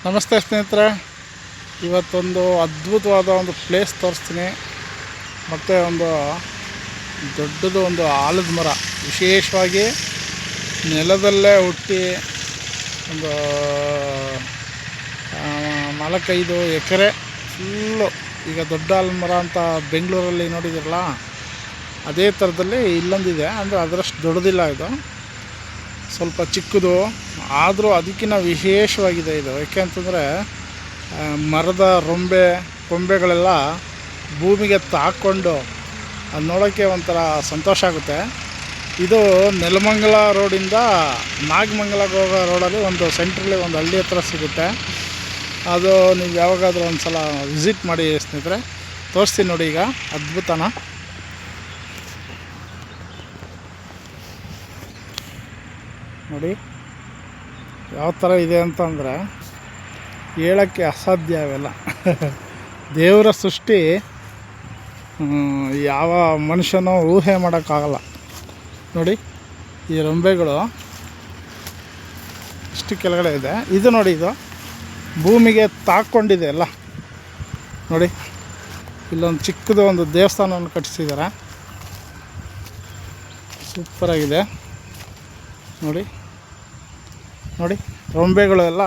ನಮಸ್ತೆ ಸ್ನೇಹಿತರೆ, ಇವತ್ತೊಂದು ಅದ್ಭುತವಾದ ಒಂದು ಪ್ಲೇಸ್ ತೋರಿಸ್ತೀನಿ. ಮತ್ತು ಒಂದು ದೊಡ್ಡದು ಒಂದು ಆಲದ ಮರ, ವಿಶೇಷವಾಗಿ ನೆಲದಲ್ಲೇ ಹುಟ್ಟಿ ಒಂದು 4-5 ಎಕರೆ ಫುಲ್ಲು. ಈಗ ದೊಡ್ಡ ಆಲದ ಮರ ಅಂತ ಬೆಂಗಳೂರಲ್ಲಿ ನೋಡಿದಿರಲ್ಲ, ಅದೇ ಥರದಲ್ಲಿ ಇಲ್ಲೊಂದಿದೆ. ಅಂದರೆ ಅದರಷ್ಟು ದೊಡ್ಡದಿಲ್ಲ, ಇದು ಸ್ವಲ್ಪ ಚಿಕ್ಕದು, ಆದರೂ ಅದಕ್ಕಿಂತ ವಿಶೇಷವಾಗಿದೆ ಇದು. ಯಾಕೆ ಅಂತಂದರೆ ಮರದ ಕೊಂಬೆಗಳೆಲ್ಲ ಭೂಮಿಗೆ ತಾಕ್ಕೊಂಡು ಅದು ನೋಡೋಕ್ಕೆ ಒಂಥರ ಸಂತೋಷ ಆಗುತ್ತೆ. ಇದು ನೆಲಮಂಗಲ ರೋಡಿಂದ ನಾಗಮಂಗಲಕ್ಕೆ ಹೋಗೋ ರೋಡಲ್ಲಿ ಒಂದು ಸೆಂಟ್ರಲ್ಲಿ ಒಂದು ಹಳ್ಳಿ ಹತ್ರ ಸಿಗುತ್ತೆ. ಅದು ನೀವು ಯಾವಾಗಾದರೂ ಒಂದು ಸಲ ವಿಸಿಟ್ ಮಾಡಿ ಸ್ನೇಹಿತರೆ. ತೋರಿಸ್ತೀನಿ ನೋಡಿ ಈಗ ಅದ್ಭುತನ. ನೋಡಿ ಯಾವ ಥರ ಇದೆ ಅಂತಂದರೆ ಹೇಳೋಕ್ಕೆ ಅಸಾಧ್ಯ ಅವೆಲ್ಲ. ದೇವರ ಸೃಷ್ಟಿ, ಯಾವ ಮನುಷ್ಯನೂ ಊಹೆ ಮಾಡೋಕ್ಕಾಗಲ್ಲ. ನೋಡಿ ಈ ರೆಂಬೆಗಳು ಇಷ್ಟು ಕೆಳಗಡೆ ಇದೆ. ಇದು ನೋಡಿ, ಇದು ಭೂಮಿಗೆ ತಾಕ್ಕೊಂಡಿದೆ ಎಲ್ಲ. ನೋಡಿ ಇಲ್ಲೊಂದು ಚಿಕ್ಕದು ಒಂದು ದೇವಸ್ಥಾನವನ್ನು ಕಟ್ಟಿಸಿದ್ದಾರೆ, ಸೂಪರಾಗಿದೆ. ನೋಡಿ ನೋಡಿ ರೆಂಬೆಗಳೆಲ್ಲ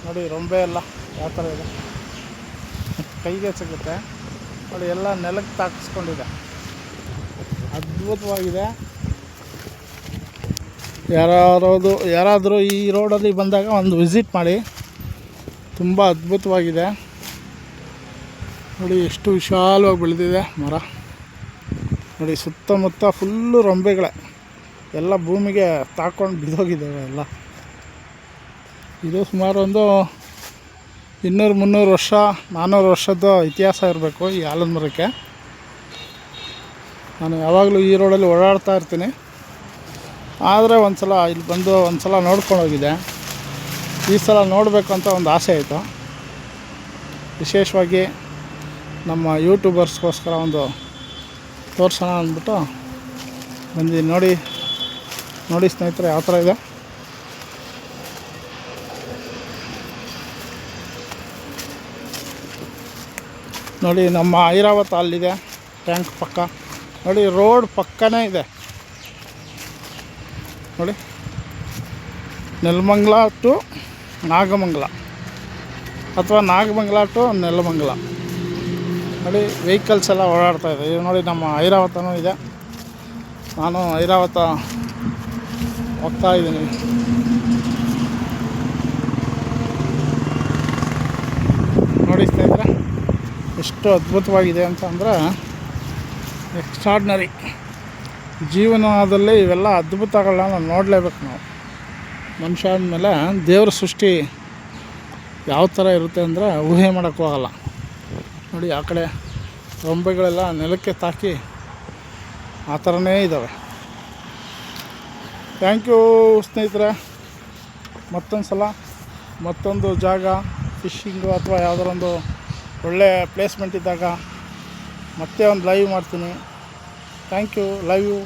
ನೋಡಿ, ರೆಂಬೆ ಎಲ್ಲ ಯಾವ ಥರ ಇದೆ, ಕೈಗೆ ಸಿಗುತ್ತೆ ನೋಡಿ. ಎಲ್ಲ ನೆಲಕ್ಕೆ ತಾಕಿಸ್ಕೊಂಡಿದೆ, ಅದ್ಭುತವಾಗಿದೆ. ಯಾರಾದರೂ ಈ ರೋಡಲ್ಲಿ ಬಂದಾಗ ಒಂದು ವಿಸಿಟ್ ಮಾಡಿ, ತುಂಬ ಅದ್ಭುತವಾಗಿದೆ. ನೋಡಿ ಎಷ್ಟು ವಿಶಾಲವಾಗಿ ಬೆಳೆದಿದೆ ಮರ. ನೋಡಿ ಸುತ್ತಮುತ್ತ ಫುಲ್ಲು ರೆಂಬೆಗಳೇ, ಎಲ್ಲ ಭೂಮಿಗೆ ತಾಕೊಂಡು ಬಿದ್ದೋಗಿದ್ದಾವೆ ಎಲ್ಲ. ಇದು ಸುಮಾರು ಒಂದು 200-300 ವರ್ಷ 400 ವರ್ಷದ ಇತಿಹಾಸ ಇರಬೇಕು ಈ ಆಲದ ಮರಕ್ಕೆ. ನಾನು ಯಾವಾಗಲೂ ಈ ರೋಡಲ್ಲಿ ಓಡಾಡ್ತಾ ಇರ್ತೀನಿ, ಆದರೆ ಒಂದು ಸಲ ಇಲ್ಲಿ ಬಂದು ಒಂದು ಸಲ ನೋಡ್ಕೊಂಡು ಹೋಗಿದ್ದೆ. ಈ ಸಲ ನೋಡಬೇಕು ಅಂತ ಒಂದು ಆಸೆ ಆಯಿತು. ವಿಶೇಷವಾಗಿ ನಮ್ಮ ಯೂಟ್ಯೂಬರ್ಸ್ಗೋಸ್ಕರ ಒಂದು ತೋರಿಸೋಣ ಅಂದ್ಬಿಟ್ಟು ಬಂದಿದ್ದೀನಿ. ನೋಡಿ ಸ್ನೇಹಿತರೆ ಯಾವ ಥರ ಇದೆ. ನೋಡಿ ನಮ್ಮ ಐರಾವತ ಅಲ್ಲಿದೆ, ಟ್ಯಾಂಕ್ ಪಕ್ಕ. ನೋಡಿ ರೋಡ್ ಪಕ್ಕನೇ ಇದೆ. ನೋಡಿ ನೆಲಮಂಗಲ ಟು ನಾಗಮಂಗಲ ಅಥವಾ ನಾಗಮಂಗಲ ಟು ನೆಲಮಂಗಲ. ನೋಡಿ ವೆಹಿಕಲ್ಸ್ ಎಲ್ಲ ಓಡಾಡ್ತಾ ಇದೆ. ಈಗ ನೋಡಿ ನಮ್ಮ ಐರಾವತನೂ ಇದೆ. ನಾನು ಐರಾವತ ಹೋಗ್ತಾ ಇದ್ದೀನಿ. ನೋಡಿ ಸ್ನೇಹಿತರೆ ಎಷ್ಟು ಅದ್ಭುತವಾಗಿದೆ ಅಂತಂದರೆ ಎಕ್ಸ್ಟ್ರಾರ್ಡಿನರಿ. ಜೀವನದಲ್ಲಿ ಇವೆಲ್ಲ ಅದ್ಭುತಗಳನ್ನ ನಾವು ನೋಡಲೇಬೇಕು. ನಾವು ಮನುಷ್ಯ ಆದಮೇಲೆ ದೇವರ ಸೃಷ್ಟಿ ಯಾವ ಥರ ಇರುತ್ತೆ ಅಂದರೆ ಊಹೆ ಮಾಡೋಕ್ಕೋಗಲ್ಲ. ನೋಡಿ ಆ ಕಡೆ ರೆಂಬೆಗಳೆಲ್ಲ ನೆಲಕ್ಕೆ ತಾಕಿ ಆ ಥರನೇ ಇದ್ದಾವೆ. ಥ್ಯಾಂಕ್ ಯು ಸ್ನೇಹಿತರೆ. ಮತ್ತೊಂದು ಸಲ ಮತ್ತೊಂದು ಜಾಗ ಫಿಶಿಂಗು ಅಥವಾ ಯಾವುದಾರೊಂದು ಒಳ್ಳೆ ಪ್ಲೇಸ್ಮೆಂಟ್ ಇದ್ದಾಗ ಮತ್ತೆ ಒಂದು ಲೈವ್ ಮಾಡ್ತೀನಿ. Thank you, love you.